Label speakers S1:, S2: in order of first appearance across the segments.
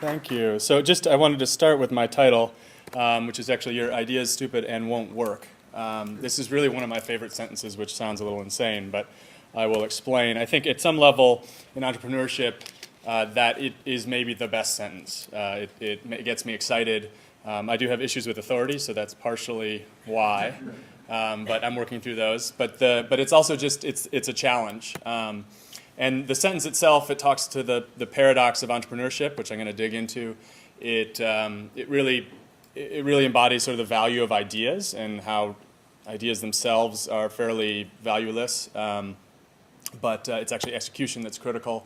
S1: Thank you. So I wanted to start with my title, which is actually Your Idea is Stupid and Won't Work. This is really one of my favorite sentences, which sounds a little insane, but I will explain. I think at some level in entrepreneurship that it is maybe the best sentence. It gets me excited. I do have issues with authority, so that's partially why, but I'm working through those. But it's also just, it's a challenge. And the sentence itself, it talks to the paradox of entrepreneurship, which I'm going to dig into. It really embodies sort of the value of ideas and how ideas themselves are fairly valueless, but it's actually execution that's critical.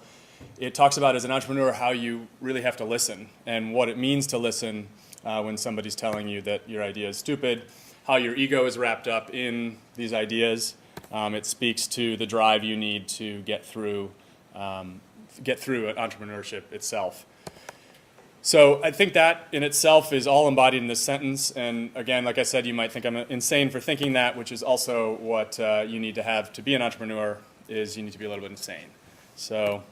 S1: It talks about, as an entrepreneur, how you really have to listen and what it means to listen when somebody's telling you that your idea is stupid, how your ego is wrapped up in these ideas. It speaks to the drive you need to get through entrepreneurship itself. So I think that in itself is all embodied in this sentence. And again, like I said, you might think I'm insane for thinking that, which is also what you need to have to be an entrepreneur, is you need to be a little bit insane. So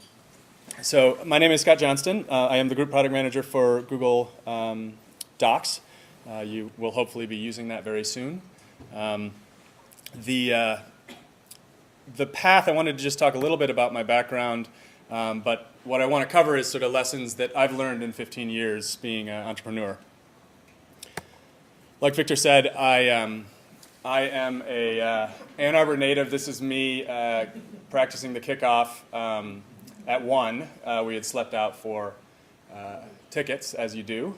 S1: my name is Scott Johnston. I am the group product manager for Google Docs. You will hopefully be using that very soon. The path, I wanted to just talk a little bit about my background, but what I want to cover is sort of lessons that I've learned in 15 years being an entrepreneur. Like Victor said, I am a Ann Arbor native. This is me practicing the kickoff at 1. We had slept out for tickets, as you do.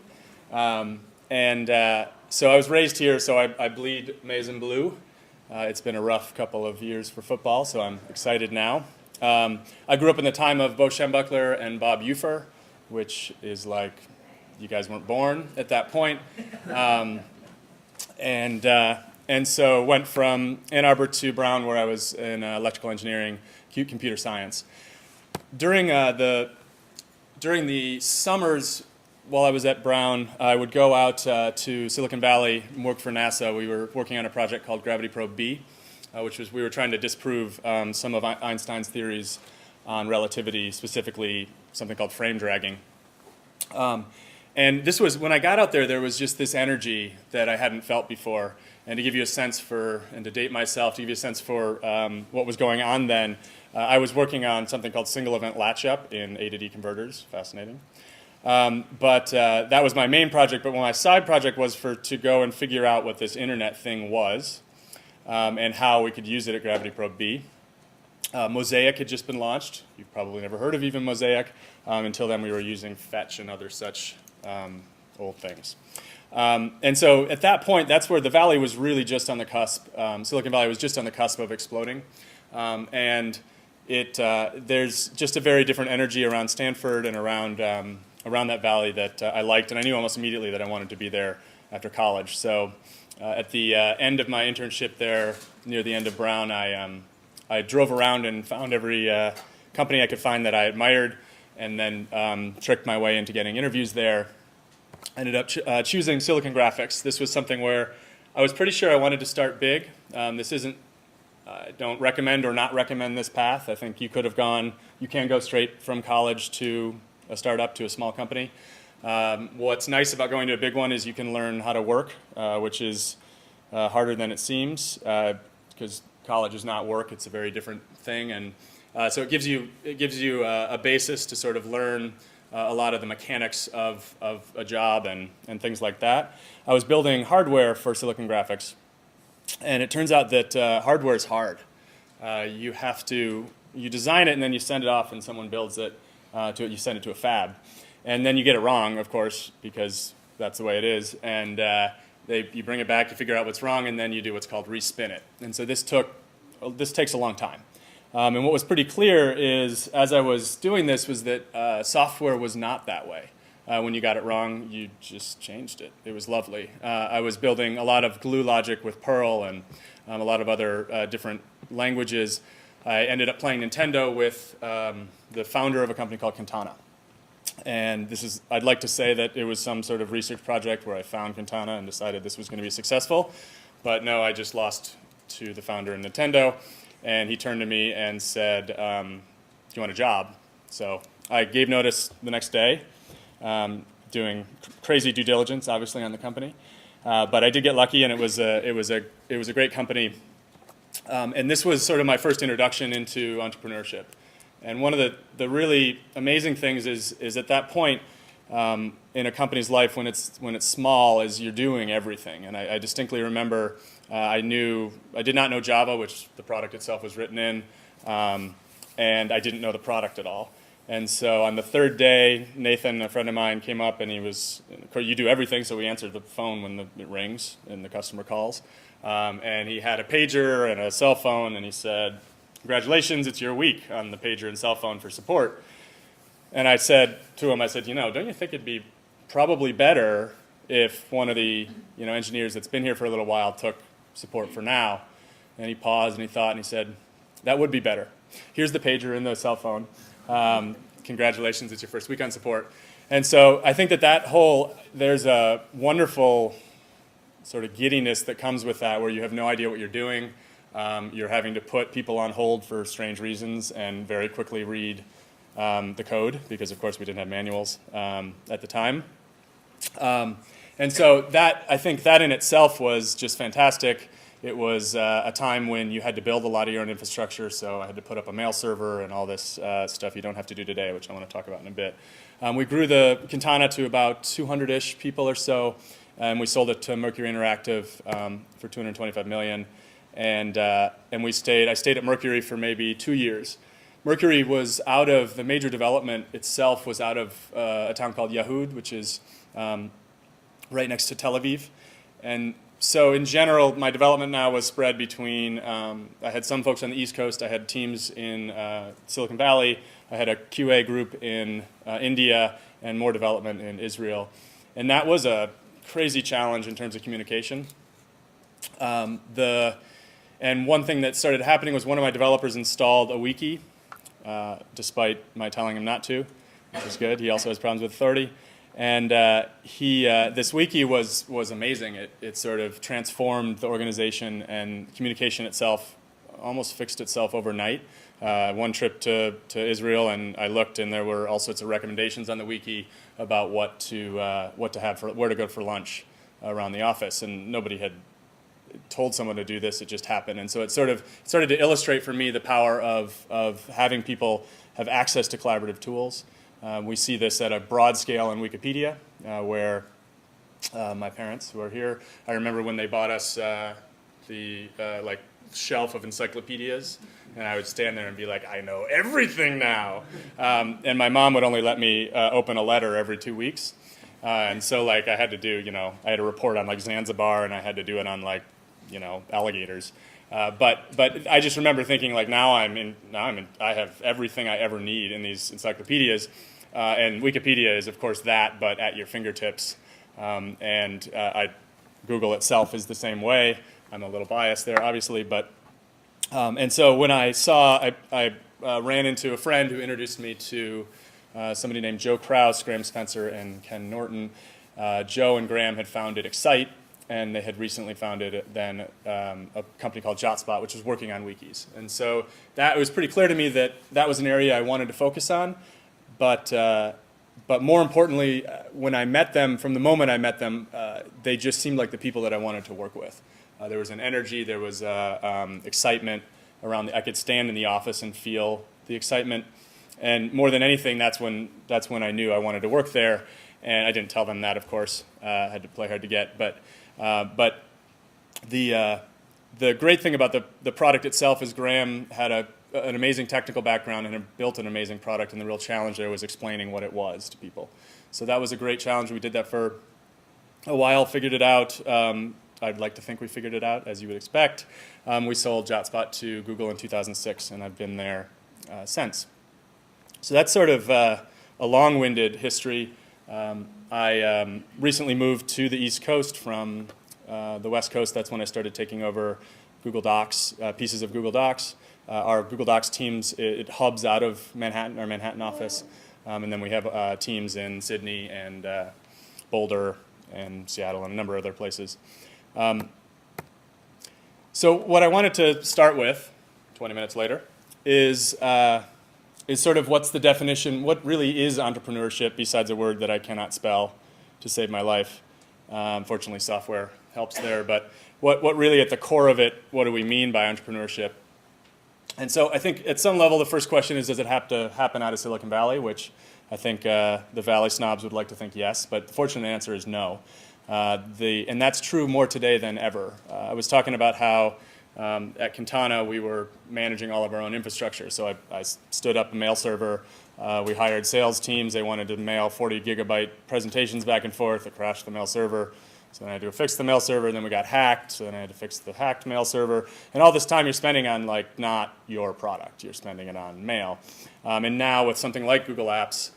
S1: So I was raised here, so I bleed maize and blue. It's been a rough couple of years for football, so I'm excited now. I grew up in the time of Bo Schembechler and Bob Ufer, which is like, you guys weren't born at that point. And so went from Ann Arbor to Brown, where I was in electrical engineering, computer science. During the summers while I was at Brown, I would go out to Silicon Valley and work for NASA. We were working on a project called Gravity Probe B, which was, we were trying to disprove some of Einstein's theories on relativity, specifically something called frame dragging. And this was, when I got out there was just this energy that I hadn't felt before. And to give you a sense for, and to date myself, to give you a sense for what was going on then, I was working on something called single event latch up in A to D converters. Fascinating. But that was my main project, but my side project was to go and figure out what this internet thing was and how we could use it at Gravity Probe B. Mosaic had just been launched. You've probably never heard of even Mosaic. Until then we were using Fetch and other such old things. And so at that point, that's where the Valley was really just on the cusp. Silicon Valley was just on the cusp of exploding. And there's just a very different energy around Stanford and around that valley that I liked, and I knew almost immediately that I wanted to be there after college. So at the end of my internship there, near the end of Brown, I drove around and found every company I could find that I admired, and then tricked my way into getting interviews there. I ended up choosing Silicon Graphics. This was something where I was pretty sure I wanted to start big. This isn't, I don't recommend or not recommend this path. I think you can go straight from college to a startup to a small company. What's nice about going to a big one is you can learn how to work, which is harder than it seems, because college is not work. It's a very different thing, and so it gives you a basis to sort of learn a lot of the mechanics of a job and things like that. I was building hardware for Silicon Graphics, and it turns out that hardware is hard. You design it and then you send it off and someone builds it. You send it to a fab, and then you get it wrong, of course, because that's the way it is. And you bring it back, you figure out what's wrong, and then you do what's called respin it. And so this takes a long time. And what was pretty clear is, as I was doing this, was that software was not that way. When you got it wrong, you just changed it. It was lovely. I was building a lot of glue logic with Perl and a lot of other different languages. I ended up playing Nintendo with the founder of a company called Kintana. And I'd like to say that it was some sort of research project where I found Kintana and decided this was going to be successful. But no, I just lost to the founder of Nintendo. And he turned to me and said, do you want a job? So I gave notice the next day. doing crazy due diligence, obviously, on the company. But I did get lucky, and it was a great company. And this was sort of my first introduction into entrepreneurship. And one of the really amazing things is at that point in a company's life when it's small is you're doing everything. And I distinctly remember I did not know Java, which the product itself was written in, and I didn't know the product at all. And so on the third day, Nathan, a friend of mine, came up and of course, you do everything, so we answered the phone when it rings and the customer calls. And he had a pager and a cell phone, and he said, "Congratulations, it's your week on the pager and cell phone for support." And I said to him, don't you think it'd be probably better if one of the engineers that's been here for a little while took support for now? And he paused and he thought and he said, "That would be better. Here's the pager and the cell phone. Congratulations, it's your first week on support." And so I think there's a wonderful sort of giddiness that comes with that, where you have no idea what you're doing. You're having to put people on hold for strange reasons and very quickly read the code, because of course we didn't have manuals at the time. And so I think that in itself was just fantastic. It was a time when you had to build a lot of your own infrastructure, so I had to put up a mail server and all this stuff you don't have to do today, which I want to talk about in a bit. We grew the Kintana to about 200-ish people or so, and we sold it to Mercury Interactive for $225 million. And I stayed at Mercury for maybe 2 years. Mercury was the major development itself was out of a town called Yahud, which is right next to Tel Aviv. And so in general, my development now was spread between, I had some folks on the East Coast, I had teams in Silicon Valley, I had a QA group in India, and more development in Israel. And that was a crazy challenge in terms of communication. And one thing that started happening was one of my developers installed a wiki, despite my telling him not to, which was good. He also has problems with authority. And this wiki was amazing. It sort of transformed the organization, and communication itself almost fixed itself overnight. One trip to Israel, and I looked, and there were all sorts of recommendations on the wiki about what to have where to go for lunch around the office, and nobody had told someone to do this. It just happened. And so it started to illustrate for me the power of having people have access to collaborative tools. We see this at a broad scale in Wikipedia, where my parents who are here, I remember when they bought us the shelf of encyclopedias, and I would stand there and be like, "I know everything now." And my mom would only let me open a letter every 2 weeks. And so I had to do, I had a report on Zanzibar, and I had to do it on alligators. But I just remember thinking I have everything I ever need in these encyclopedias. And Wikipedia is, of course, that, but at your fingertips. Google itself is the same way. I'm a little biased there, obviously, but and so when I ran into a friend who introduced me to somebody named Joe Kraus, Graham Spencer, and Ken Norton. Joe and Graham had founded Excite, and they had recently founded then a company called JotSpot, which was working on wikis. And so it was pretty clear to me that was an area I wanted to focus on. But more importantly, when I met them, from the moment I met them, they just seemed like the people that I wanted to work with. There was an energy, there was excitement around. I could stand in the office and feel the excitement. And more than anything, that's when I knew I wanted to work there. And I didn't tell them that, of course. I had to play hard to get. But the great thing about the product itself is Graham had an amazing technical background and had built an amazing product. And the real challenge there was explaining what it was to people. So that was a great challenge. We did that for a while, figured it out. I'd like to think we figured it out, as you would expect. We sold JotSpot to Google in 2006, and I've been there since. So that's sort of a long-winded history. I recently moved to the East Coast from the West Coast. That's when I started taking over Google Docs, pieces of Google Docs. Our Google Docs teams, it hubs out of Manhattan, our Manhattan office. And then we have teams in Sydney and Boulder and Seattle and a number of other places. So what I wanted to start with, 20 minutes later, is is sort of what's the definition, what really is entrepreneurship besides a word that I cannot spell to save my life. Unfortunately, software helps there, but what really at the core of it, what do we mean by entrepreneurship? And so I think at some level the first question is, does it have to happen out of Silicon Valley, which I think the Valley snobs would like to think yes, but the fortunate answer is no. And that's true more today than ever. I was talking about how at Kintana we were managing all of our own infrastructure. So I stood up a mail server. We hired sales teams. They wanted to mail 40 gigabyte presentations back and forth. It crashed the mail server. So then I had to fix the mail server, then we got hacked, so then I had to fix the hacked mail server. And all this time you're spending on like not your product, you're spending it on mail. And now with something like Google Apps,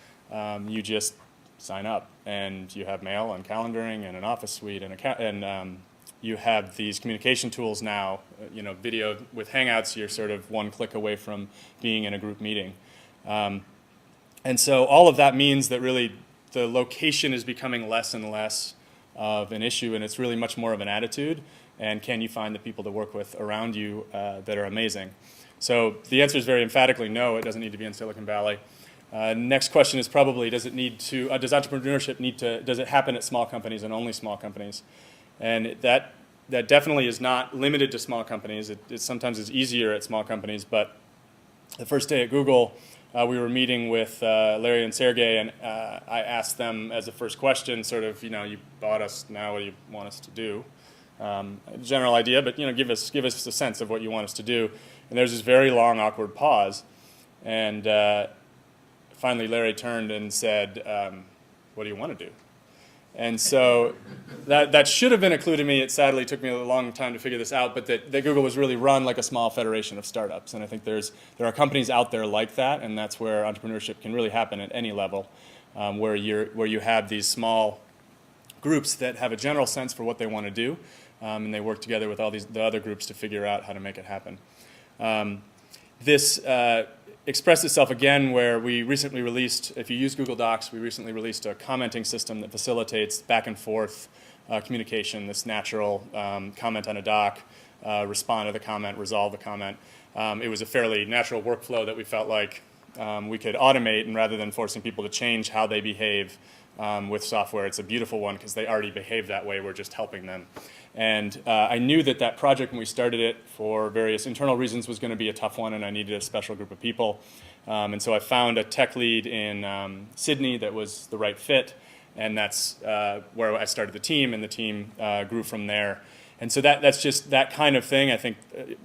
S1: you just sign up and you have mail and calendaring and an office suite and you have these communication tools now, video with Hangouts, you're sort of one click away from being in a group meeting. And so all of that means that really the location is becoming less and less of an issue, and it's really much more of an attitude, and can you find the people to work with around you that are amazing? So the answer is very emphatically no, it doesn't need to be in Silicon Valley. Next question is probably, does entrepreneurship does it happen at small companies and only small companies? And that definitely is not limited to small companies. It sometimes is easier at small companies, but the first day at Google, we were meeting with Larry and Sergey, and I asked them as a first question, sort of, you bought us, now what do you want us to do? General idea, but give us a sense of what you want us to do. And there's this very long, awkward pause, and finally Larry turned and said, what do you want to do? And so that should have been a clue to me. It sadly took me a long time to figure this out, but that Google was really run like a small federation of startups. And I think there are companies out there like that, and that's where entrepreneurship can really happen at any level, where you have these small groups that have a general sense for what they want to do, and they work together with all the other groups to figure out how to make it happen. This expressed itself again where we recently released, if you use Google Docs, we recently released a commenting system that facilitates back and forth communication, this natural comment on a doc, respond to the comment, resolve the comment. It was a fairly natural workflow that we felt like we could automate, and rather than forcing people to change how they behave with software, it's a beautiful one because they already behave that way, we're just helping them. And I knew that project when we started it for various internal reasons was going to be a tough one, and I needed a special group of people. And so I found a tech lead in Sydney that was the right fit, and that's where I started the team, and the team grew from there. And so that's just that kind of thing I think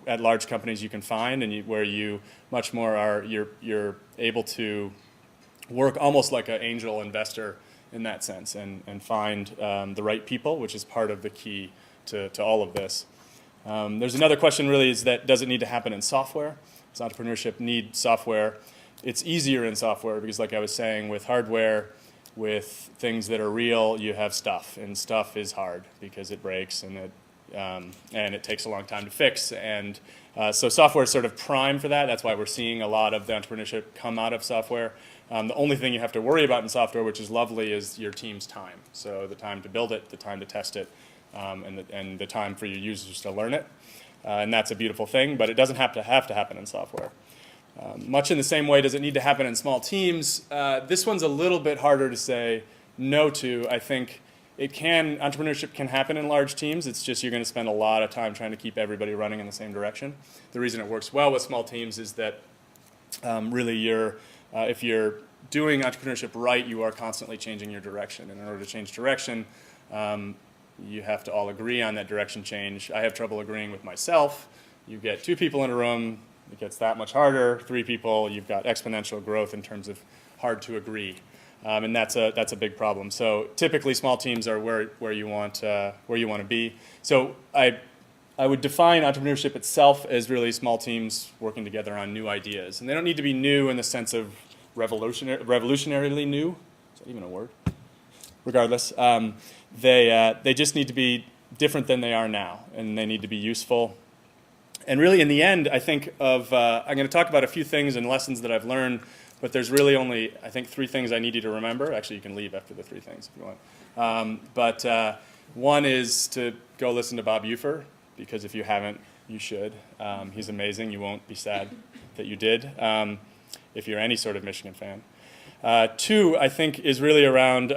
S1: at large companies you can find, and where you much more are, you're able to work almost like an angel investor in that sense, and find the right people, which is part of the key to all of this. There's another question really, is that does it need to happen in software? Does entrepreneurship need software? It's easier in software because, like I was saying, with hardware, with things that are real, you have stuff, and stuff is hard because it breaks and it takes a long time to fix. And so software is sort of prime for that. That's why we're seeing a lot of the entrepreneurship come out of software. The only thing you have to worry about in software, which is lovely, is your team's time. So the time to build it, the time to test it, and the time for your users to learn it. And that's a beautiful thing, but it doesn't have to happen in software. Much in the same way, does it need to happen in small teams? This one's a little bit harder to say no to. I think entrepreneurship can happen in large teams. It's just you're going to spend a lot of time trying to keep everybody running in the same direction. The reason it works well with small teams is that really if you're doing entrepreneurship right, you are constantly changing your direction. And in order to change direction, you have to all agree on that direction change. I have trouble agreeing with myself. You get 2 people in a room, it gets that much harder. 3 people, you've got exponential growth in terms of hard to agree. And that's a big problem. So typically small teams are where you want to be. So I would define entrepreneurship itself as really small teams working together on new ideas. And they don't need to be new in the sense of revolutionarily new. Is that even a word? Regardless, they just need to be different than they are now, and they need to be useful. And really, in the end, I think I'm going to talk about a few things and lessons that I've learned, but there's really only, I think, 3 things I need you to remember. Actually, you can leave after the 3 things if you want. But one is to go listen to Bob Ufer, because if you haven't, you should. He's amazing. You won't be sad that you did. if you're any sort of Michigan fan. 2, I think, is really around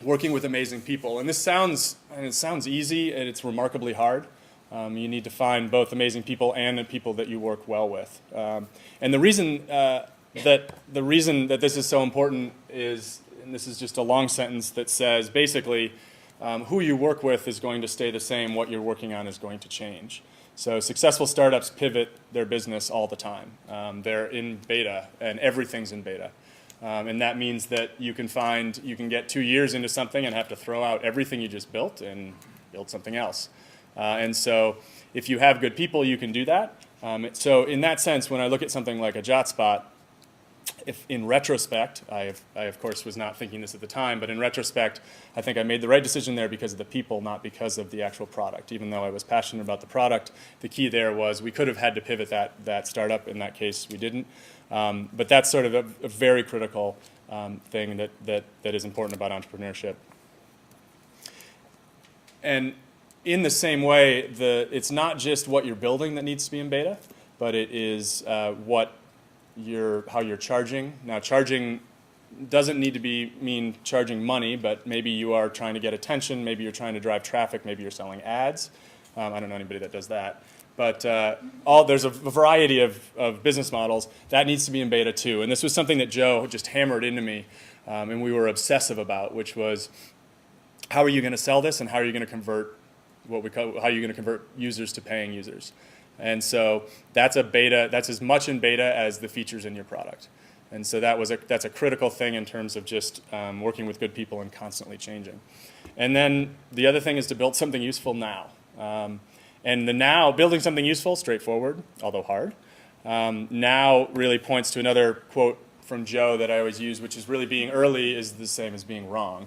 S1: working with amazing people. And it sounds easy, and it's remarkably hard. You need to find both amazing people and the people that you work well with. And the reason that this is so important is, and this is just a long sentence that says, basically, who you work with is going to stay the same. What you're working on is going to change. So successful startups pivot their business all the time. They're in beta, and everything's in beta. And that means that you can get 2 years into something and have to throw out everything you just built and build something else. And so if you have good people, you can do that. So in that sense, when I look at something like a JotSpot, if in retrospect, I of course was not thinking this at the time, but in retrospect, I think I made the right decision there because of the people, not because of the actual product. Even though I was passionate about the product, the key there was we could have had to pivot that startup. In that case, we didn't. But that's sort of a very critical thing that is important about entrepreneurship. And in the same way, it's not just what you're building that needs to be in beta, but it is how you're charging. Now, charging doesn't need to mean charging money, but maybe you are trying to get attention, maybe you're trying to drive traffic, maybe you're selling ads. I don't know anybody that does that. But there's a variety of business models. That needs to be in beta too. And this was something that Joe just hammered into me, and we were obsessive about, which was how are you going to sell this, and how are you going to convert how are you going to convert users to paying users? And so that's as much in beta as the features in your product. And so that's a critical thing in terms of just working with good people and constantly changing. And then the other thing is to build something useful now. And building something useful, straightforward, although hard, now really points to another quote from Joe that I always use, which is really being early is the same as being wrong.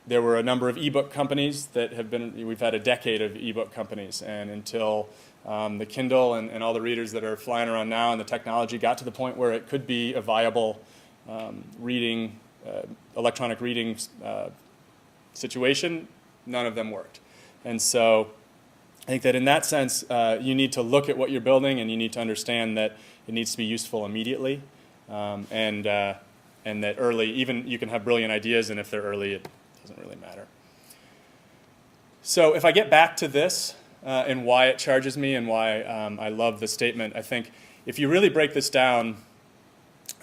S1: There were a number of ebook companies we've had a decade of ebook companies, and until the Kindle and all the readers that are flying around now and the technology got to the point where it could be a viable electronic reading situation, none of them worked. And so I think that in that sense, you need to look at what you're building, and you need to understand that it needs to be useful immediately, and that early, even you can have brilliant ideas, and if they're early, it doesn't really matter. So if I get back to this and why it charges me and why I love the statement, I think if you really break this down,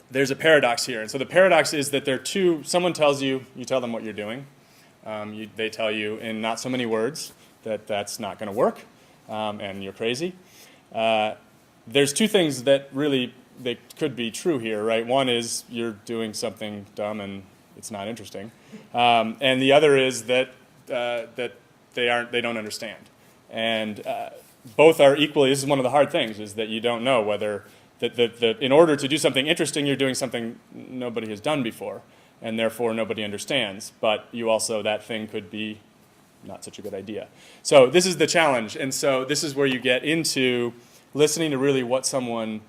S1: there's a paradox here. And so the paradox is that someone tells you, you tell them what you're doing. They tell you in not so many words that that's not going to work, and you're crazy. There's 2 things that really they could be true here, right? One is you're doing something dumb and it's not interesting, and the other is that they don't understand. And both are equally. This is one of the hard things: is that you don't know whether in order to do something interesting, you're doing something nobody has done before, and therefore nobody understands. But that thing could be not such a good idea. So this is the challenge, and so this is where you get into listening to really what someone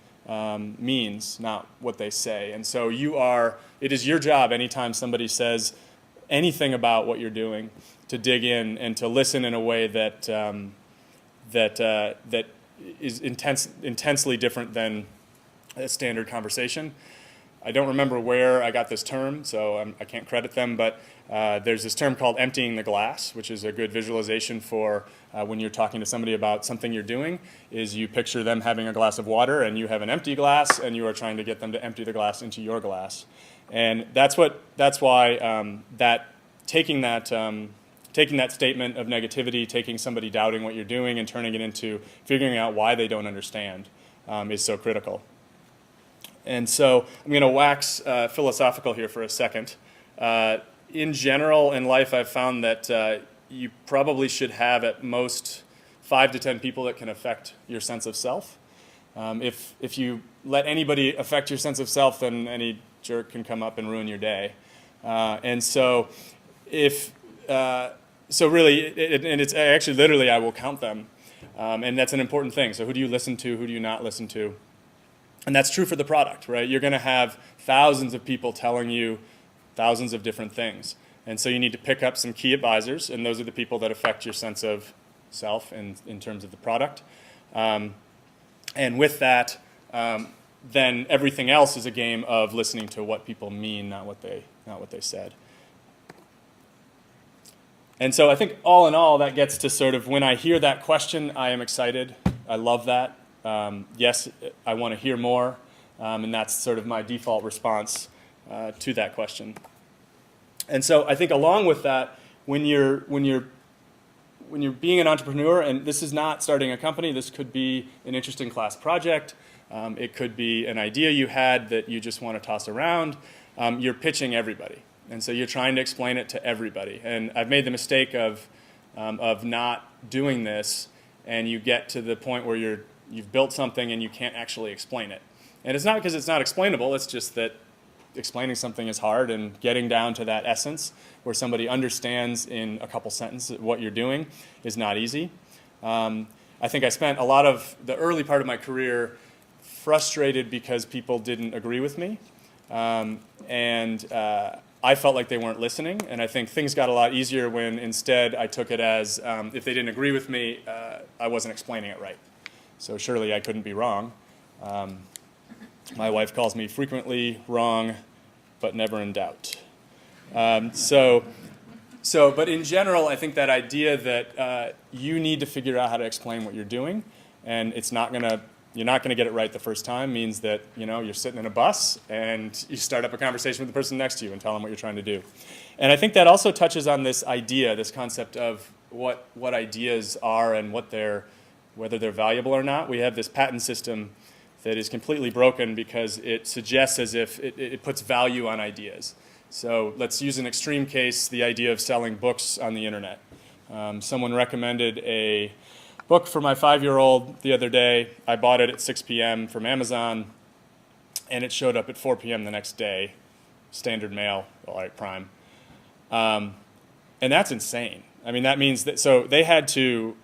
S1: means, not what they say. And so it is your job anytime somebody says anything about what you're doing to dig in and to listen in a way that is intensely different than a standard conversation. I don't remember where I got this term, so I can't credit them, but there's this term called emptying the glass, which is a good visualization for when you're talking to somebody about something you're doing, is you picture them having a glass of water and you have an empty glass and you are trying to get them to empty the glass into your glass. And that's why taking that statement of negativity, taking somebody doubting what you're doing and turning it into figuring out why they don't understand is so critical. And so I'm going to wax philosophical here for a second. In general, in life, I've found that you probably should have at most 5 to 10 people that can affect your sense of self. If you let anybody affect your sense of self, then any jerk can come up and ruin your day. And so it's actually literally I will count them. And that's an important thing. So who do you listen to? Who do you not listen to? And that's true for the product, right? You're going to have thousands of people telling you thousands of different things. And so you need to pick up some key advisors, and those are the people that affect your sense of self in terms of the product. And with that, then everything else is a game of listening to what people mean, not what they said. And so I think all in all, that gets to sort of when I hear that question, I am excited. I love that. Yes, I want to hear more, and that's sort of my default response to that question. And so I think along with that, when you're being an entrepreneur, and this is not starting a company, this could be an interesting class project. It could be an idea you had that you just want to toss around. You're pitching everybody. And so you're trying to explain it to everybody. And I've made the mistake of not doing this, and you get to the point where you've built something and you can't actually explain it. And it's not because it's not explainable, it's just that explaining something is hard, and getting down to that essence where somebody understands in a couple sentences what you're doing is not easy. I think I spent a lot of the early part of my career frustrated because people didn't agree with me. I felt like they weren't listening, and I think things got a lot easier when instead I took it as if they didn't agree with me, I wasn't explaining it right. So surely I couldn't be wrong. My wife calls me frequently wrong, but never in doubt. But in general, I think that idea that you need to figure out how to explain what you're doing, and you're not going to get it right the first time, means that you're sitting in a bus and you start up a conversation with the person next to you and tell them what you're trying to do. And I think that also touches on this idea, this concept of what ideas are and whether they're valuable or not. We have this patent system that is completely broken because it suggests as if it puts value on ideas. So let's use an extreme case, the idea of selling books on the internet. Someone recommended a book for my 5-year-old the other day. I bought it at 6 p.m. from Amazon, and it showed up at 4 p.m. the next day, standard mail, all right, Prime. And that's insane. I mean, that means that, so they had to,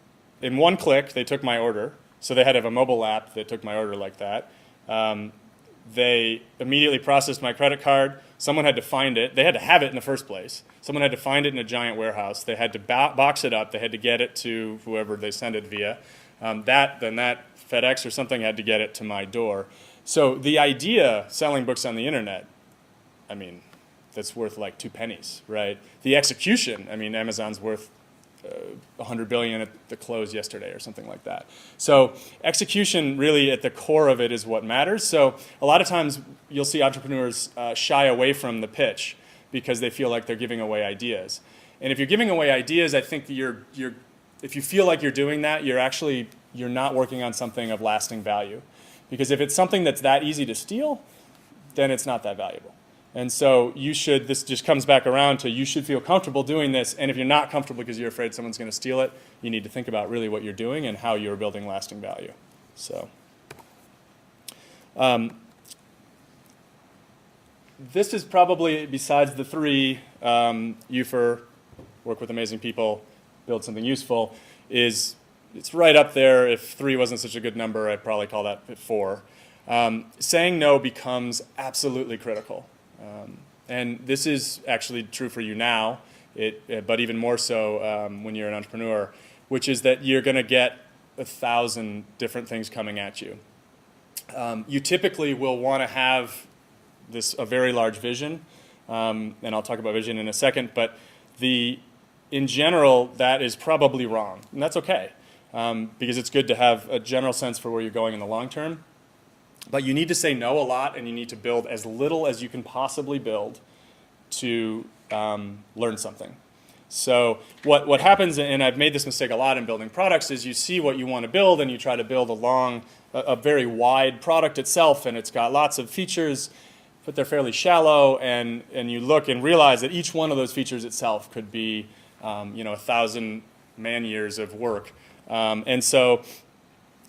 S1: in one click, they took my order. So they had to have a mobile app that took my order like that. They immediately processed my credit card. Someone had to find it. They had to have it in the first place. Someone had to find it in a giant warehouse. They had to box it up. They had to get it to whoever they sent it via. Then that FedEx or something had to get it to my door. So the idea, selling books on the internet, I mean, that's worth like 2 pennies, right? The execution, I mean, Amazon's worth $100 billion at the close yesterday or something like that. So execution really at the core of it is what matters. So a lot of times you'll see entrepreneurs shy away from the pitch because they feel like they're giving away ideas. And if you're giving away ideas, I think if you feel like you're doing that, you're not working on something of lasting value. Because if it's something that's that easy to steal, then it's not that valuable. And so this just comes back around to you should feel comfortable doing this, and if you're not comfortable because you're afraid someone's going to steal it, you need to think about really what you're doing and how you're building lasting value. So this is probably, besides the 3, UFR, work with amazing people, build something useful, it's right up there. If 3 wasn't such a good number, I'd probably call that 4. Saying no becomes absolutely critical. And this is actually true for you now, but even more so when you're an entrepreneur, which is that you're going to get 1,000 different things coming at you. You typically will want to have a very large vision, and I'll talk about vision in a second, but in general, that is probably wrong, and that's okay, because it's good to have a general sense for where you're going in the long term. But you need to say no a lot, and you need to build as little as you can possibly build to learn something. So what happens, and I've made this mistake a lot in building products, is you see what you want to build, and you try to build a very wide product itself, and it's got lots of features, but they're fairly shallow, and you look and realize that each one of those features itself could be 1,000 man-years of work. And so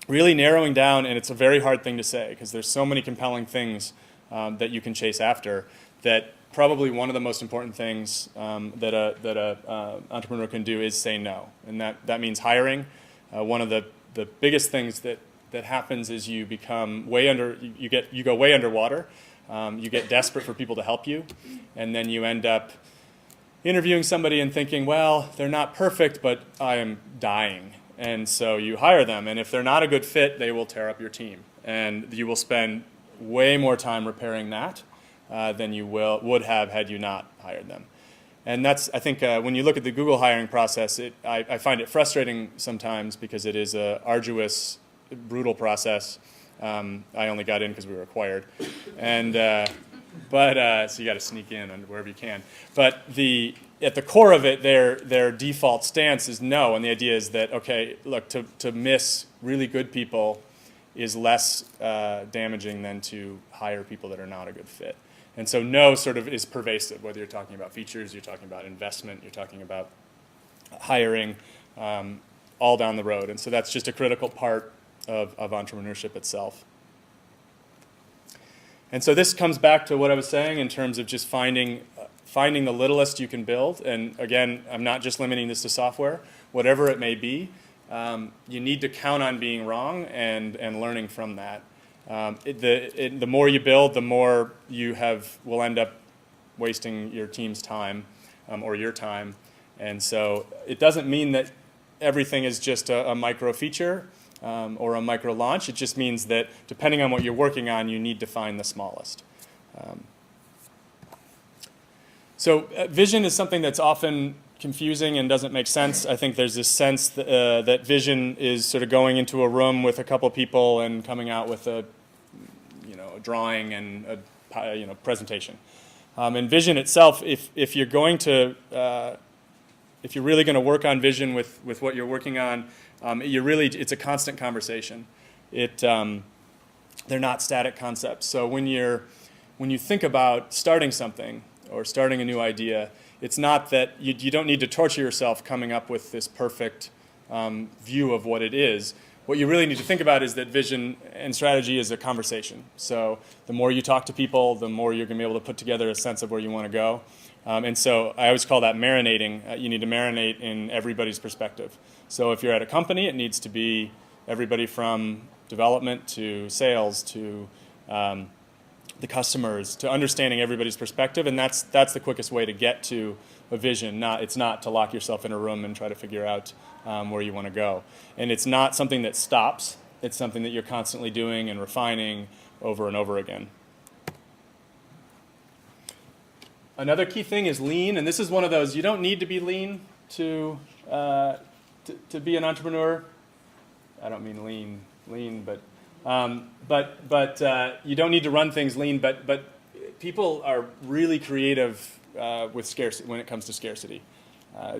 S1: really narrowing down, and it's a very hard thing to say because there's so many compelling things that you can chase after, that probably one of the most important things that a entrepreneur can do is say no, and that means hiring. One of the biggest things that happens is you become you go way underwater. You get desperate for people to help you, and then you end up interviewing somebody and thinking, well, they're not perfect, but I am dying. And so you hire them, and if they're not a good fit, they will tear up your team. And you will spend way more time repairing that than you would have had you not hired them. And that's, I think, when you look at the Google hiring process, I find it frustrating sometimes because it is an arduous, brutal process. I only got in because we were acquired. And, so you got to sneak in wherever you can. But at the core of it, their default stance is no. And the idea is that, okay, look, to miss really good people is less damaging than to hire people that are not a good fit. And so no sort of is pervasive, whether you're talking about features, you're talking about investment, you're talking about hiring, all down the road. And so that's just a critical part of entrepreneurship itself. And so this comes back to what I was saying in terms of just finding the littlest you can build. And again, I'm not just limiting this to software. Whatever it may be, you need to count on being wrong and learning from that. The more you build, the more you will end up wasting your team's time or your time. And so it doesn't mean that everything is just a micro feature or a micro launch. It just means that depending on what you're working on, you need to find the smallest. So vision is something that's often confusing and doesn't make sense. I think there's this sense that vision is sort of going into a room with a couple people and coming out with a drawing and a presentation. And vision itself, if you're going to, if you're really going to work on vision with what you're working on, it's a constant conversation. They're not static concepts. So when you think about starting something or starting a new idea, it's not that you don't need to torture yourself coming up with this perfect view of what it is. What you really need to think about is that vision and strategy is a conversation. So the more you talk to people, the more you're going to be able to put together a sense of where you want to go. And so I always call that marinating. You need to marinate in everybody's perspective. So if you're at a company, it needs to be everybody from development to sales to the customers, to understanding everybody's perspective. And that's the quickest way to get to a vision. It's not to lock yourself in a room and try to figure out where you want to go. And it's not something that stops. It's something that you're constantly doing and refining over and over again. Another key thing is lean, and this is one of those, you don't need to be lean to be an entrepreneur. I don't mean lean, but you don't need to run things lean, but people are really creative with scarcity when it comes to scarcity.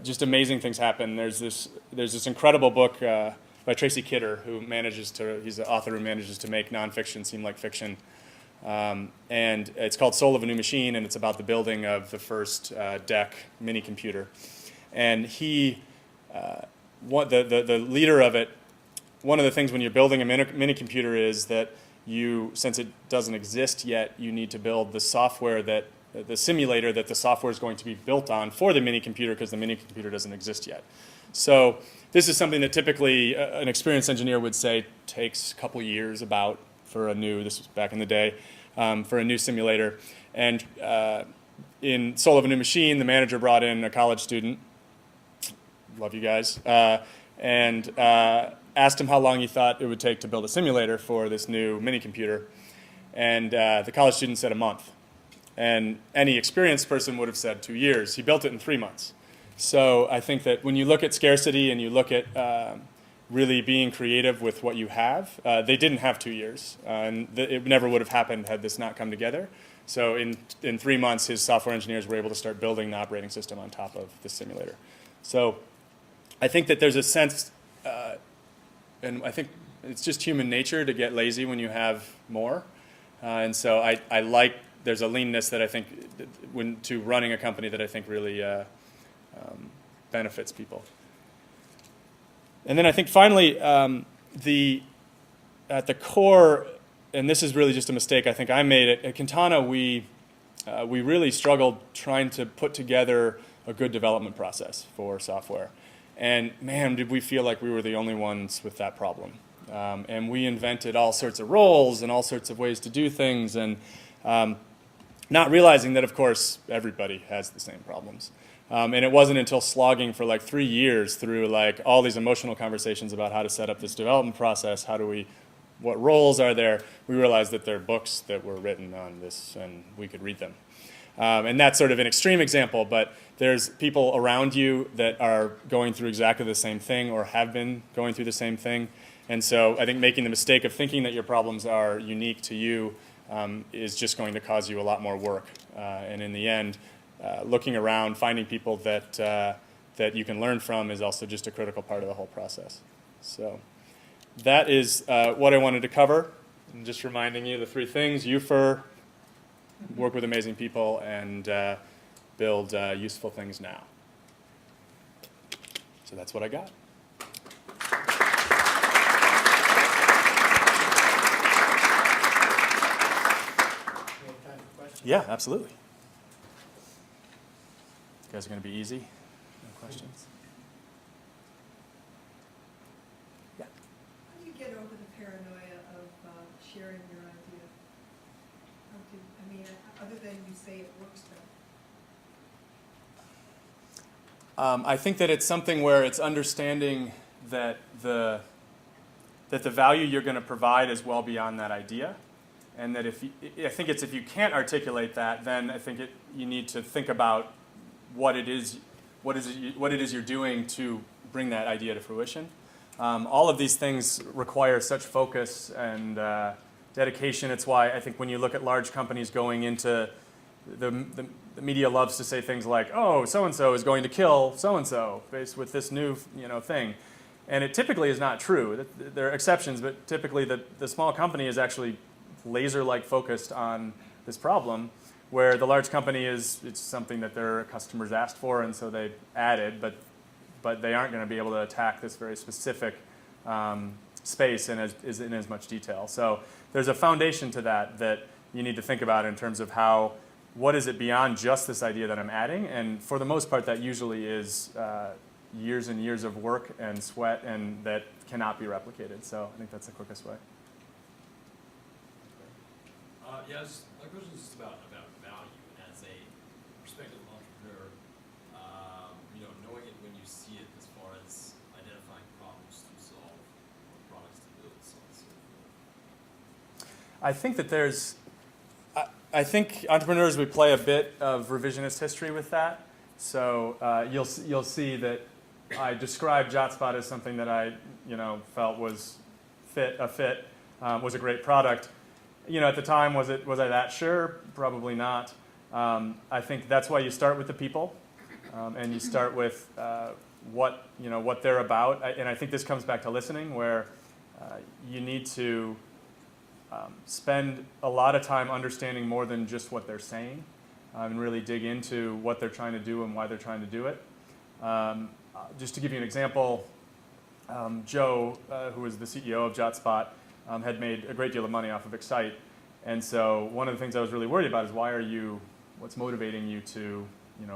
S1: Just amazing things happen. There's this incredible book by Tracy Kidder he's the author who manages to make nonfiction seem like fiction. And it's called Soul of a New Machine, and it's about the building of the first DEC mini computer. And the leader of it, one of the things when you're building a mini computer is that since it doesn't exist yet, you need to build the software the simulator that the software is going to be built on for the mini computer, because the mini computer doesn't exist yet. So this is something that typically an experienced engineer would say takes a couple years this was back in the day, for a new simulator. And in Soul of a New Machine, the manager brought in a college student, love you guys, and asked him how long he thought it would take to build a simulator for this new mini computer. And the college student said a month. And any experienced person would have said 2 years. He built it in 3 months. So I think that when you look at scarcity and you look at really being creative with what you have, they didn't have 2 years. And it never would have happened had this not come together. So in 3 months, his software engineers were able to start building the operating system on top of the simulator. So I think that there's a sense, and I think it's just human nature to get lazy when you have more. And so I like, there's a leanness that I think, to running a company that I think really benefits people. And then I think finally, at the core, and this is really just a mistake I think I made, at Kintana we really struggled trying to put together a good development process for software. And man, did we feel like we were the only ones with that problem. And we invented all sorts of roles and all sorts of ways to do things, and not realizing that, of course, everybody has the same problems. And it wasn't until slogging for like 3 years through like all these emotional conversations about how to set up this development process, how do we what roles are there, we realized that there are books that were written on this, and we could read them. And that's sort of an extreme example, but there's people around you that are going through exactly the same thing or have been going through the same thing. And so I think making the mistake of thinking that your problems are unique to you is just going to cause you a lot more work. And in the end, looking around, finding people that you can learn from is also just a critical part of the whole process. So that is what I wanted to cover. And just reminding you the three things: UFER, work with amazing people, and build useful things now. So that's what I got. Yeah, absolutely. You guys are going to be easy. No questions? Yeah.
S2: How do you get over the paranoia of sharing your idea? I mean, other than you say it works better.
S1: I think that it's something where it's understanding that the value you're going to provide is well beyond that idea. And that if you can't articulate that, then I think you need to think about what it is you're doing to bring that idea to fruition. All of these things require such focus and dedication. It's why I think when you look at large companies going into the media loves to say things like, "Oh, so and so is going to kill so and so faced with this new thing," and it typically is not true. There are exceptions, but typically the small company is actually laser-like focused on this problem, where the large company it's something that their customers asked for, and so they added, but they aren't going to be able to attack this very specific space in as much detail. So there's a foundation to that you need to think about in terms of what is it beyond just this idea that I'm adding, and for the most part that usually is years and years of work and sweat, and that cannot be replicated. So I think that's the quickest way.
S3: Yes, my question is just about value. And as a prospective entrepreneur, knowing it when you see it, as far as identifying problems to solve, or products to build, so on and so forth.
S1: I think that I think entrepreneurs would play a bit of revisionist history with that. So you'll see that I described JotSpot as something that I felt was was a great product. At the time, was I that sure? Probably not. I think that's why you start with the people, and you start with what they're about. And I think this comes back to listening, where you need to spend a lot of time understanding more than just what they're saying, and really dig into what they're trying to do and why they're trying to do it. Just to give you an example, Joe, who was the CEO of JotSpot, had made a great deal of money off of Excite. And so one of the things I was really worried about is what's motivating you to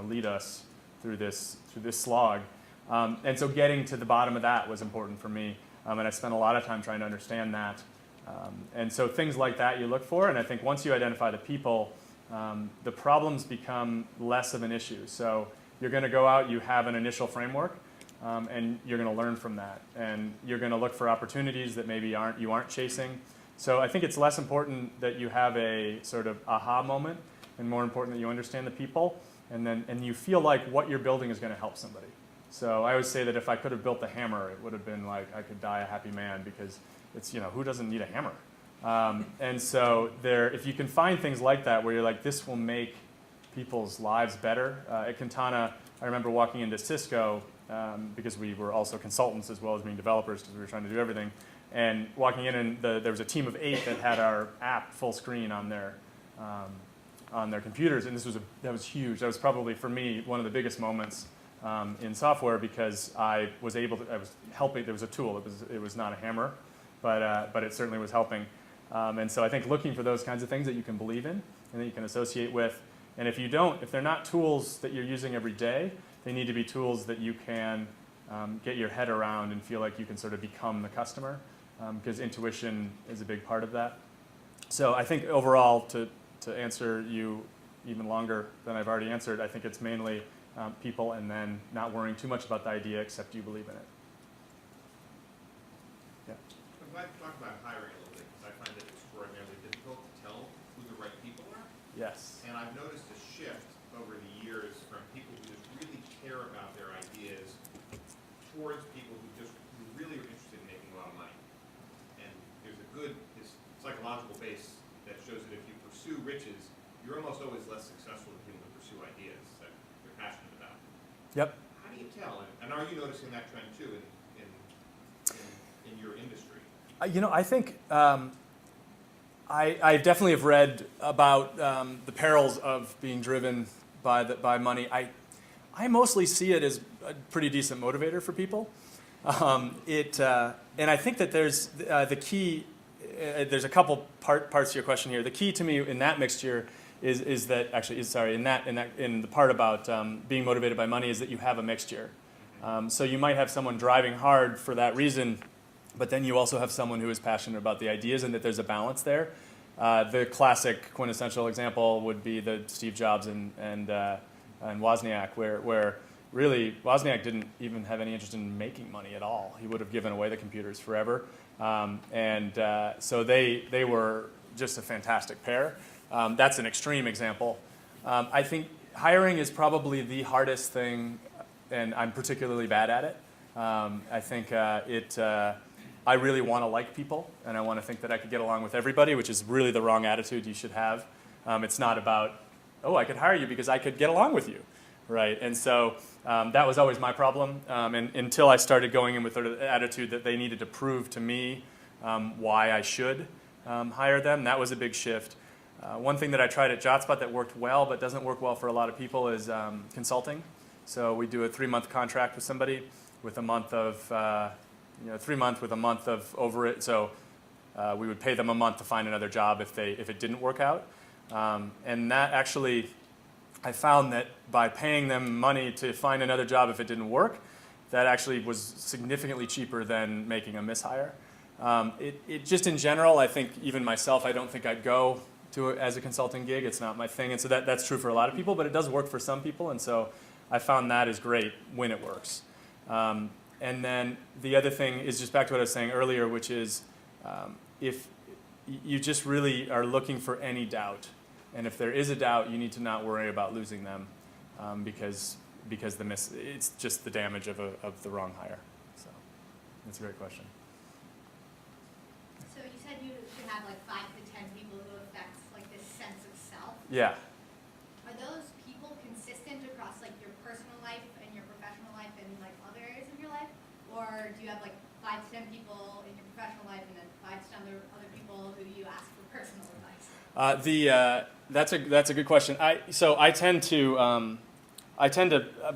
S1: lead us through this slog. And so getting to the bottom of that was important for me. And I spent a lot of time trying to understand that. And so things like that you look for. And I think once you identify the people, the problems become less of an issue. So you're going to go out, you have an initial framework, and you're going to learn from that. And you're going to look for opportunities that maybe you aren't chasing. So I think it's less important that you have a sort of aha moment, and more important that you understand the people, and you feel like what you're building is going to help somebody. So I always say that if I could have built the hammer, it would have been like I could die a happy man, because it's who doesn't need a hammer? And so if you can find things like that where you're like, this will make people's lives better. At Kintana, I remember walking into Cisco, because we were also consultants as well as being developers, because we were trying to do everything. And walking in, and there was a team of 8 that had our app full screen on their computers, and that was huge. That was probably for me one of the biggest moments in software, because I was helping. There was a tool. It was not a hammer, but it certainly was helping. And so I think looking for those kinds of things that you can believe in and that you can associate with. And if they're not tools that you're using every day, they need to be tools that you can get your head around and feel like you can sort of become the customer, because intuition is a big part of that. So I think overall, to answer you even longer than I've already answered, I think it's mainly people, and then not worrying too much about the idea except you believe in it. Yeah.
S4: I'd like to talk about hiring a little bit.
S1: Yes.
S4: And I've noticed a shift over the years from people who just really care about their ideas towards people who really are interested in making a lot of money. And there's a good psychological base that shows that if you pursue riches, you're almost always less successful than people who pursue ideas that they're passionate about.
S1: Yep.
S4: How do you tell? And are you noticing that trend too in your industry?
S1: I think I definitely have read about the perils of being driven by money. I mostly see it as a pretty decent motivator for people. And I think that there's the key. There's a couple parts to your question here. The key to me in that mixture is that actually in the part about being motivated by money is that you have a mixture. So you might have someone driving hard for that reason, but then you also have someone who is passionate about the ideas, and that there's a balance there. The classic quintessential example would be the Steve Jobs and Wozniak, where really Wozniak didn't even have any interest in making money at all. He would have given away the computers forever. So they were just a fantastic pair. That's an extreme example. I think hiring is probably the hardest thing, and I'm particularly bad at it. I think I really want to like people, and I want to think that I could get along with everybody, which is really the wrong attitude you should have. It's not about, oh, I could hire you because I could get along with you, right? And so that was always my problem, and until I started going in with the attitude that they needed to prove to me why I should hire them. That was a big shift. One thing that I tried at JotSpot that worked well but doesn't work well for a lot of people is consulting. So we do a 3-month contract with somebody with a month of 3 months with a month of over it. So we would pay them a month to find another job if it didn't work out. And that actually, I found that by paying them money to find another job if it didn't work, that actually was significantly cheaper than making a mishire. It just in general, I think even myself, I don't think I'd go to it as a consulting gig. It's not my thing. And so that's true for a lot of people, but it does work for some people. And so I found that is great when it works. And then the other thing is just back to what I was saying earlier, which is if you just really are looking for any doubt, and if there is a doubt, you need to not worry about losing them because it's just the damage of the wrong hire. So that's a great question.
S5: So you said you should have like 5 to 10 people who affect like this sense of self.
S1: Yeah.
S5: Are those people consistent across like your personal life and your professional life and like other areas of your life? Or do you have like 5 to 10 people in your professional life and then 5 to 10 other people who you ask for personal advice? That's a good question. I tend to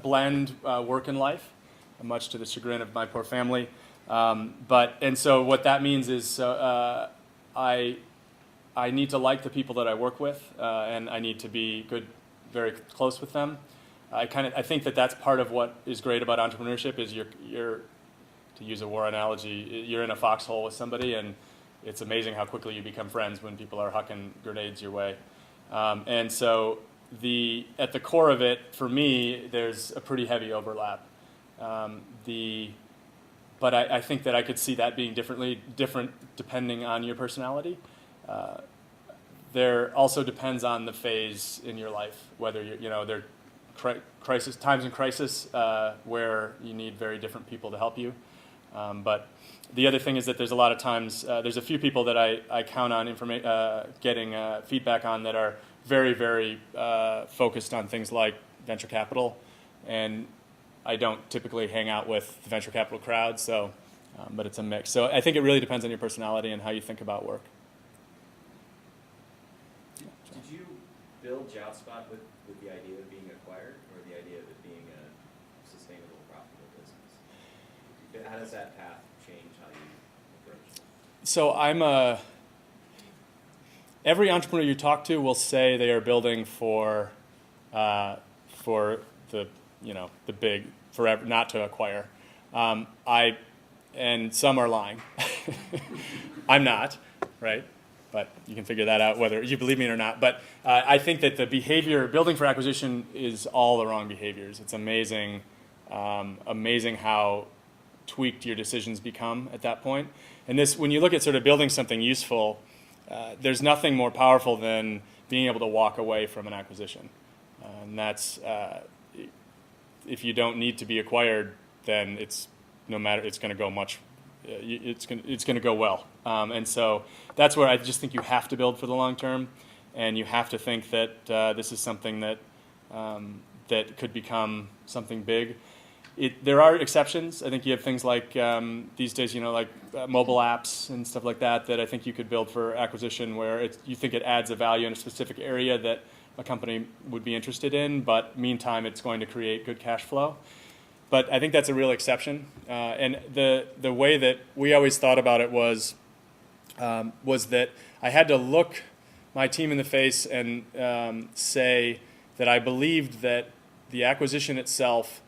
S5: blend work and life, much to the chagrin of my poor family. And so what that means is I need to like the people that I work with, and I need to be very close with them. I think that that's part of what is great about entrepreneurship is you're to use a war analogy, you're in a foxhole with somebody, and it's amazing how quickly you become friends when people are hucking grenades your way. And so at the core of it, for me, there's a pretty heavy overlap. But I think that I could see that being different depending on your personality. There also depends on the phase in your life, whether there are times in crisis where you need very different people to help you. But the other thing is that there's a lot of times, there's a few people that I count on getting feedback on that are very, very focused on things like venture capital, and I don't typically hang out with the venture capital crowd, so but it's a mix. So I think it really depends on your personality and how you think about work.
S6: Did you build JotSpot with the idea of being acquired, or the idea of it being a sustainable, profitable business? How does that path change how you approach it?
S1: So every entrepreneur you talk to will say they are building for the big, forever, not to acquire. And some are lying. I'm not, right? But you can figure that out whether you believe me or not. But I think that the behavior, building for acquisition, is all the wrong behaviors. It's amazing how tweaked your decisions become at that point. And when you look at sort of building something useful, there's nothing more powerful than
S5: being able to walk away from an acquisition. And that's, if you don't need to be acquired, then it's no matter, it's going to go much, it's going to go well. And so that's where I just think you have to build for the long term, and you have to think that this is something that that could become something big. There are exceptions. I think you have things like these days, like mobile apps and stuff like that I think you could build for acquisition where you think it adds a value in a specific area that a company would be interested in, but meantime it's going to create good cash flow. But I think that's a real exception. And the way that we always thought about it was that I had to look my team in the face and say that I believed that the acquisition itself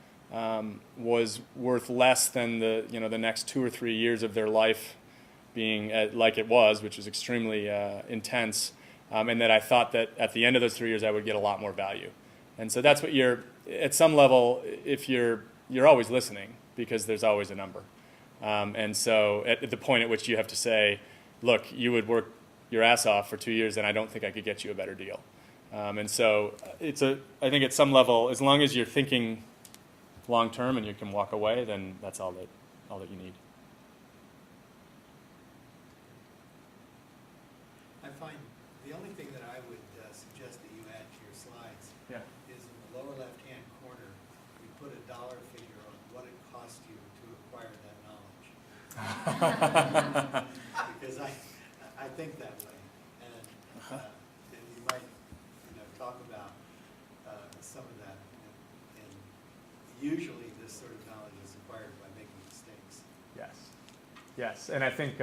S5: was worth less than the next 2 or 3 years of their life being like it was, which is extremely intense, and that I thought that at the end of those 3 years I would get a lot more value. And so that's what at some level, if you're always listening, because there's always a number. And so at the point at which you have to say, look, you would work your ass off for 2 years and I don't think I could get you a better deal. And so I think at some level, as long as you're thinking long term and you can walk away, then that's all that you need.
S7: I find the only thing that I would suggest that you add to your slides is in the lower left-hand corner, you put a dollar figure on what it cost you to acquire that knowledge. Because I think that way, and you might talk about some of that. And usually, this sort of knowledge is acquired by making mistakes.
S5: Yes, and I think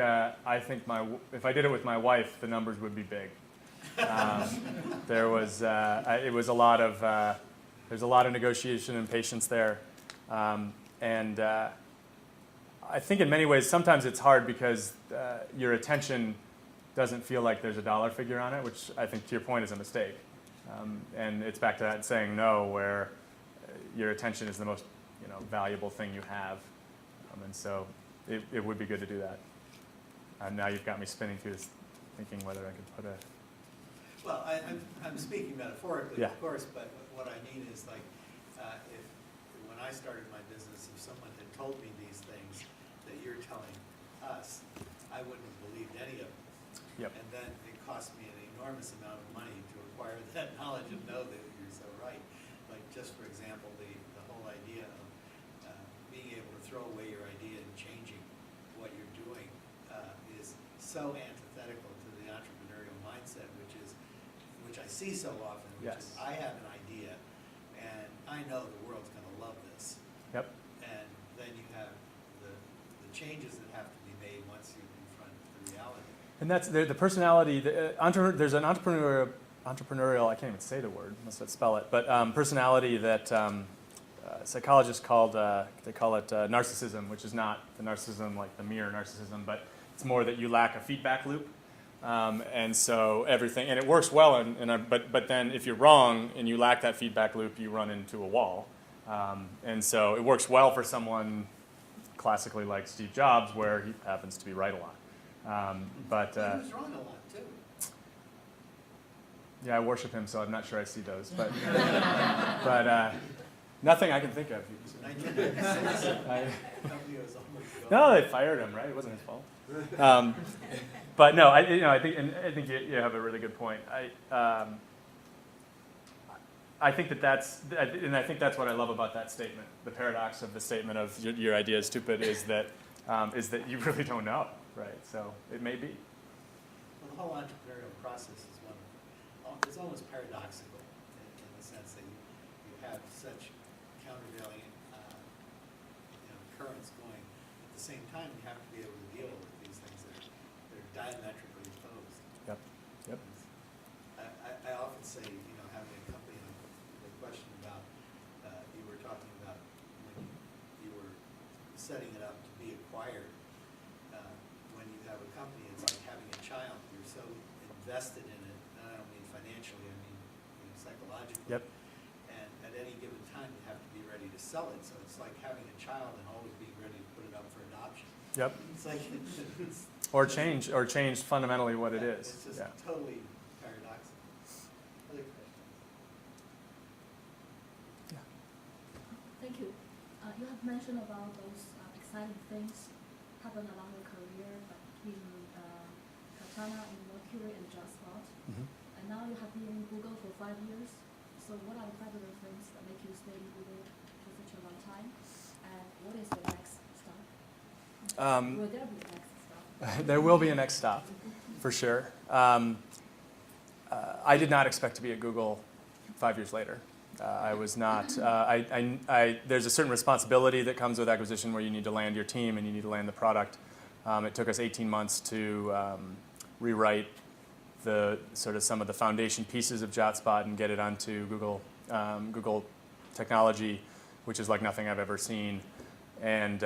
S5: if I did it with my wife, the numbers would be big. There's a lot of negotiation and patience there, and I think in many ways sometimes it's hard because your attention doesn't feel like there's a dollar figure on it, which I think to your point is a mistake, and it's back to that saying no, where your attention is the most valuable thing you have, and so it would be good to do that. And now you've got me spinning through this, thinking whether I could put a.
S7: Well, I'm speaking metaphorically,
S5: Yeah.
S7: of course, but what I mean is when I started my business, if someone had told me these things that you're telling us, I wouldn't have believed any of them.
S5: Yep.
S7: And then it cost me an enormous amount of money to acquire that knowledge and know that you're so right. Like just for example, the whole idea of being able to throw away your idea and changing what you're doing is so antithetical to the entrepreneurial mindset, which I see so often, which is
S5: Yes.
S7: I have an idea and I know the world's going to love this.
S5: Yep.
S7: And then you have the changes that have to be made once you confront the reality.
S5: And that's the personality. There's an entrepreneurial. I can't even say the word. Must not spell it. But personality that psychologists call it narcissism, which is not the narcissism like the mere narcissism, but it's more that you lack a feedback loop. And so everything, and it works well. But then if you're wrong and you lack that feedback loop, you run into a wall. And so it works well for someone classically like Steve Jobs, where he happens to be right a lot.
S7: He was wrong a lot too.
S5: Yeah, I worship him, so I'm not sure I see those. But nothing I can think of.
S7: 1996, the company was almost gone.
S5: No, they fired him, right? It wasn't his fault. But no, I think you have a really good point. I think that's what I love about that statement. The paradox of the statement of your idea is stupid is that you really don't know, right? So it may be.
S7: Well, the whole entrepreneurial process is it's almost paradoxical in the sense that you have such countervailing currents going. At the same time, you have to be able to deal with these things that are diametrically opposed.
S5: Yep.
S7: I often say, having a company, the question about, you were talking about when you were setting it up to be acquired. When you have a company, it's like having a child. You're so invested in it, and I don't mean financially, I mean psychologically.
S5: Yep.
S7: And at any given time, you have to be ready to sell it. So it's like having a child and always being ready to put it up for adoption.
S5: Yep.
S7: It's like
S5: Or change fundamentally what it is.
S7: It's just
S5: Yeah.
S7: totally paradoxical.
S8: you have mentioned about those exciting things happen along your career, like in Kintana, in Mercury, and JotSpot.
S5: Mhm.
S8: And now you have been in Google for 5 years. So what are the fabulous things that make you stay in Google for such a long time? And what is the next stop? Will there be a next stop?
S5: There will be a next stop, for sure. I did not expect to be at Google 5 years later. I was not. There's a certain responsibility that comes with acquisition where you need to land your team and you need to land the product. It took us 18 months to rewrite the sort of some of the foundation pieces of JotSpot and get it onto Google technology, which is like nothing I've ever seen. And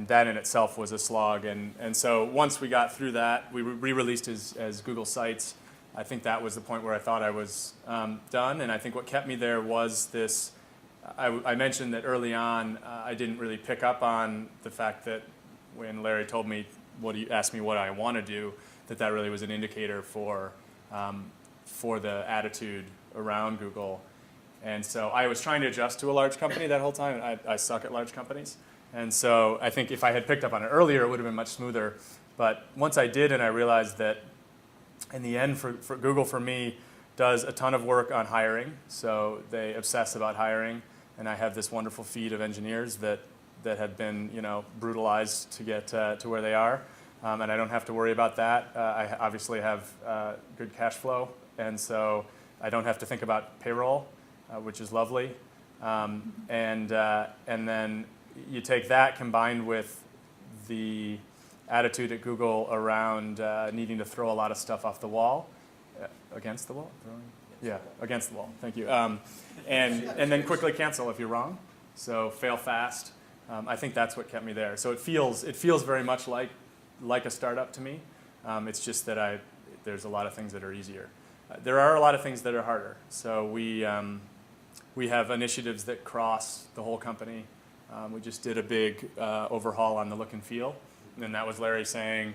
S5: that in itself was a slog. And so once we got through that, we re-released as Google Sites. I think that was the point where I thought I was done. And I think what kept me there was this. I mentioned that early on, I didn't really pick up on the fact that when Larry told me, asked me what I want to do, that really was an indicator for the attitude around Google. And so I was trying to adjust to a large company that whole time, and I suck at large companies. And so I think if I had picked up on it earlier, it would have been much smoother. But once I did, and I realized that in the end, for Google, for me, does a ton of work on hiring. So they obsess about hiring. And I have this wonderful feed of engineers that have been, brutalized to get to where they are. And I don't have to worry about that. I obviously have good cash flow. And so I don't have to think about payroll, which is lovely. And then you take that combined with the attitude at Google around needing to throw a lot of stuff off the wall. Against the wall? Against the wall. Thank you. And then quickly cancel if you're wrong. So fail fast. I think that's what kept me there. So it feels very much like a startup to me. It's just that there's a lot of things that are easier. There are a lot of things that are harder. So we have initiatives that cross the whole company. We just did a big overhaul on the look and feel. And that was Larry saying,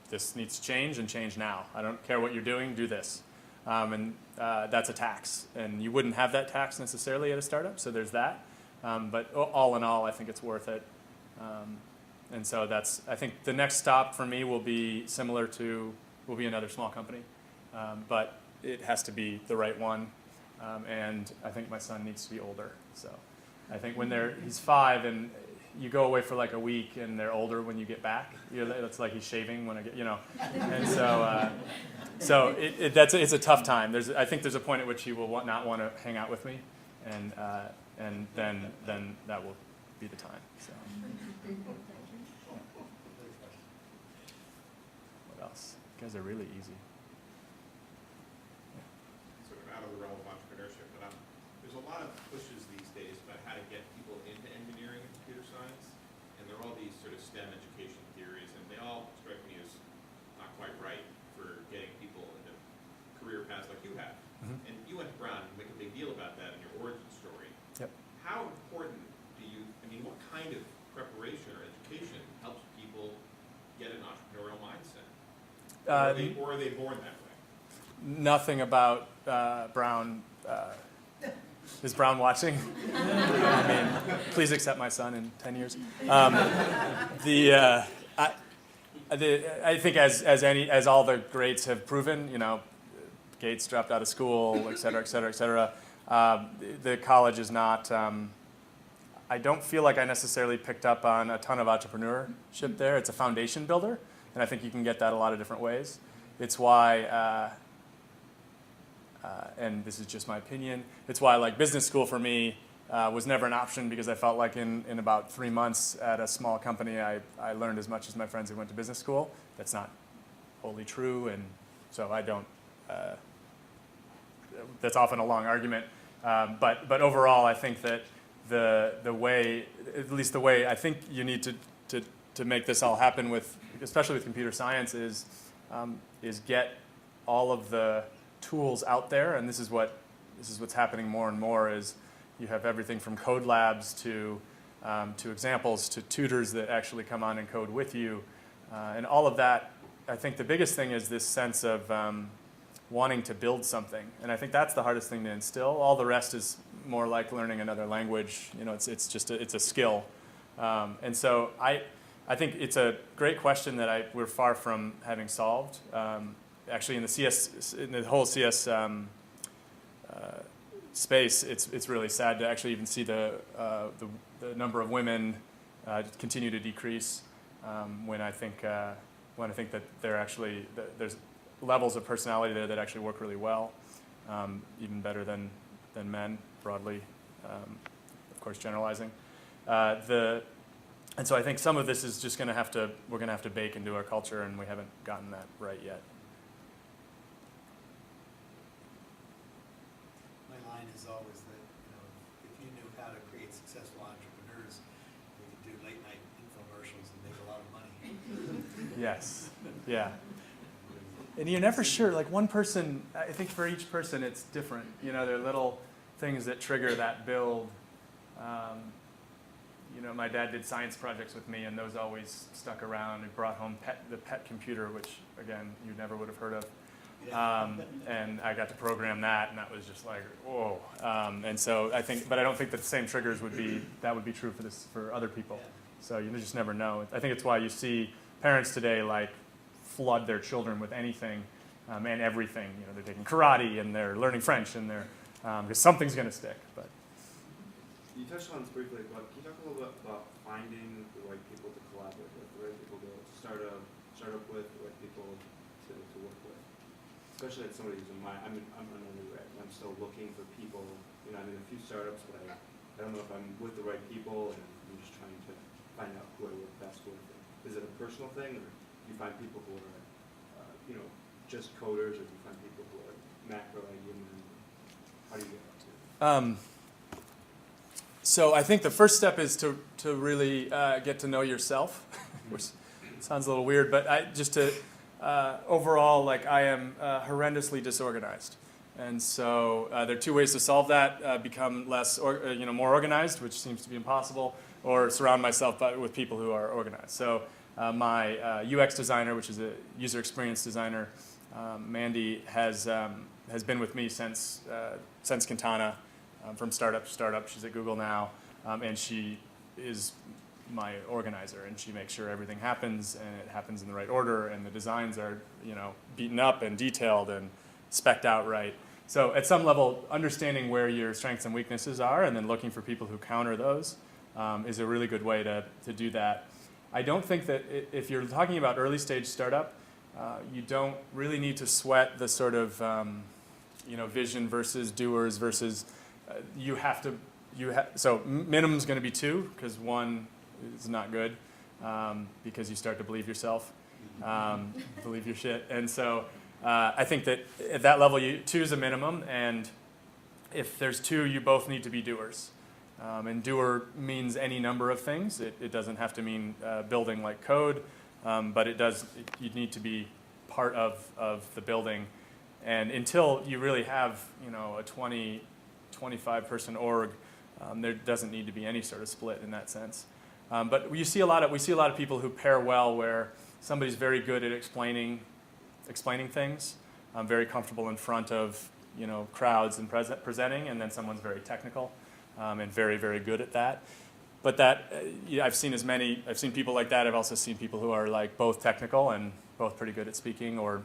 S5: this needs to change and change now. I don't care what you're doing, do this. And that's a tax. And you wouldn't have that tax necessarily at a startup, so there's that. But all in all, I think it's worth it. And so I think the next stop for me will be another small company. But it has to be the right one. And I think my son needs to be older. So I think he's 5 and you go away for like a week and they're older when you get back. It's like he's shaving when I get, And so it's a tough time. I think there's a point at which he will not want to hang out with me, and then that will be the time. So. What else? You guys are really easy.
S4: Sort of out of the realm of entrepreneurship, but there's a lot of pushes these days about how to get people into engineering and computer science, and there are all these sort of STEM education theories, and they all strike me as not quite right for getting people into career paths like you have.
S5: Mm-hmm.
S4: And you went to Brown and make a big deal about that in your origin story.
S5: Yep.
S4: How important what kind of preparation or education helps people get an entrepreneurial mindset? Or are they born that way?
S5: Nothing about Brown. Is Brown watching? Please accept my son in 10 years. I think as all the greats have proven, Gates dropped out of school, et cetera, et cetera, et cetera. The college is not. I don't feel like I necessarily picked up on a ton of entrepreneurship there. It's a foundation builder, and I think you can get that a lot of different ways. It's why, and this is just my opinion, it's why business school for me was never an option, because I felt like in about 3 months at a small company, I learned as much as my friends who went to business school. That's not wholly true, and so I don't, that's often a long argument. But overall, I think that the way, at least the way I think you need to make this all happen especially with computer science, is get all of the tools out there, and this is what's happening more and more. Is you have everything from code labs to examples to tutors that actually come on and code with you, and all of that. I think the biggest thing is this sense of wanting to build something, and I think that's the hardest thing to instill. All the rest is more like learning another language. You know, it's just it's a skill. And so I think it's a great question that we're far from having solved. Actually, in the whole CS space, it's really sad to actually even see the number of women continue to decrease. When I think that there's levels of personality there that actually work really well, even better than men broadly. Of course, generalizing. And so I think some of this is just we're going to have to bake into our culture, and we haven't gotten that right yet.
S7: My line is always that, if you knew how to create successful entrepreneurs, you could do late night infomercials and make a lot of money.
S5: Yes. Yeah. And you're never sure. Like one person, I think for each person it's different. There are little things that trigger that build. My dad did science projects with me, and those always stuck around. He brought home the pet computer, which, again, you never would have heard of. And I got to program that, and that was just like, whoa. And so but I don't think that the same triggers would be true for other people.
S7: Yeah.
S5: So you just never know. I think it's why you see parents today flood their children with anything and everything. They're taking karate and they're learning French and because something's going to stick. But
S9: you touched on this briefly, but can you talk a little bit about finding the right people to collaborate with, the right people to start up with, the right people to work with? Especially as somebody who's I'm an undergrad, and I'm still looking for people. I'm in a few startups, but I don't know if I'm with the right people, and I'm just trying to find out who I work best with. Is it a personal thing, or do you find people who are, just coders, or do you find people who are macro idea men? How do you get up to it?
S5: So I think the first step is to really get to know yourself, which sounds a little weird, but overall, I am horrendously disorganized. And so there are two ways to solve that: become more organized, which seems to be impossible, or surround myself with people who are organized. So my UX designer, which is a user experience designer, Mandy, has been with me since Kintana, from startup to startup. She's at Google now, and she is my organizer, and she makes sure everything happens, and it happens in the right order, and the designs are beaten up and detailed and spec'd out right. So at some level, understanding where your strengths and weaknesses are, and then looking for people who counter those, is a really good way to do that. I don't think that if you're talking about early stage startup, you don't really need to sweat the sort of vision versus doers versus so minimum's going to be 2, because 1 is not good, because you start to believe yourself, believe your shit. And so I think that at that level, 2 is a minimum, and if there's 2, you both need to be doers. And doer means any number of things. It doesn't have to mean building like code, but you need to be part of the building. And until you really have a 25 person org, there doesn't need to be any sort of split in that sense. But we see a lot of people who pair well, where somebody's very good at explaining things, very comfortable in front of crowds and presenting, and then someone's very technical and very, very good at that. But I've seen people like that. I've also seen people who are both technical and both pretty good at speaking, or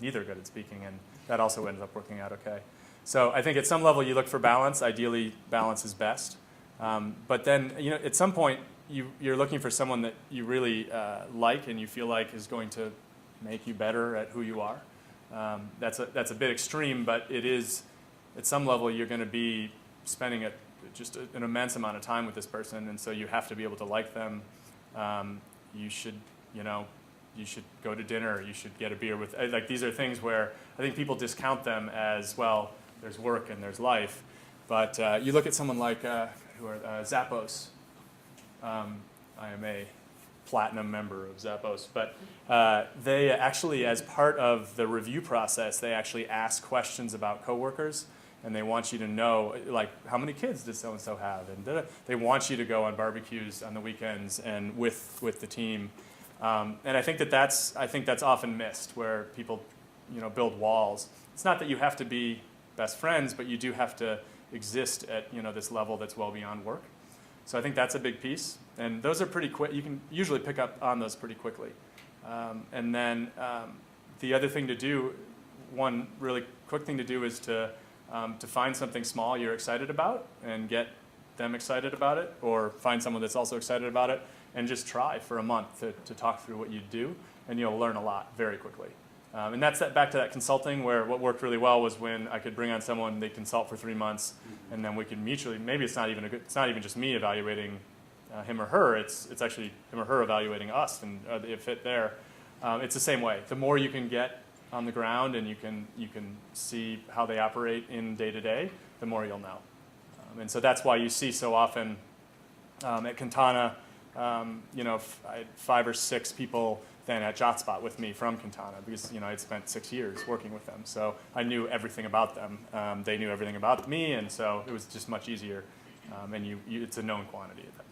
S5: neither good at speaking, and that also ends up working out okay. So I think at some level you look for balance. Ideally, balance is best. But then at some point you're looking for someone that you really like and you feel like is going to make you better at who you are. That's a bit extreme, but it is at some level you're going to be spending just an immense amount of time with this person, and so you have to be able to like them. You should go to dinner. You should get a beer with. These are things where I think people discount them as well. There's work and there's life, but you look at someone like Zappos. I am a platinum member of Zappos, but they actually, as part of the review process, they actually ask questions about coworkers, and they want you to know, how many kids does so-and-so have, and they want you to go on barbecues on the weekends and with the team. And I think that's often missed, where people, build walls. It's not that you have to be best friends, but you do have to exist at this level that's well beyond work. So I think that's a big piece, and those are pretty quick. You can usually pick up on those pretty quickly. And then the other thing to do, one really quick thing to do, is to find something small you're excited about and get them excited about it, or find someone that's also excited about it, and just try for a month to talk through what you do, and you'll learn a lot very quickly. And that's back to that consulting, where what worked really well was when I could bring on someone, they consult for 3 months, and then we could mutually, maybe it's not even just me evaluating him or her, it's actually him or her evaluating us, and the fit there. It's the same way. The more you can get on the ground and you can see how they operate in day to day, the more you'll know. And so that's why you see so often at Kintana, I had 5 or 6 people then at JotSpot with me from Kintana, because I'd spent 6 years working with them. So I knew everything about them. They knew everything about me, and so it was just much easier. And it's a known quantity at that point.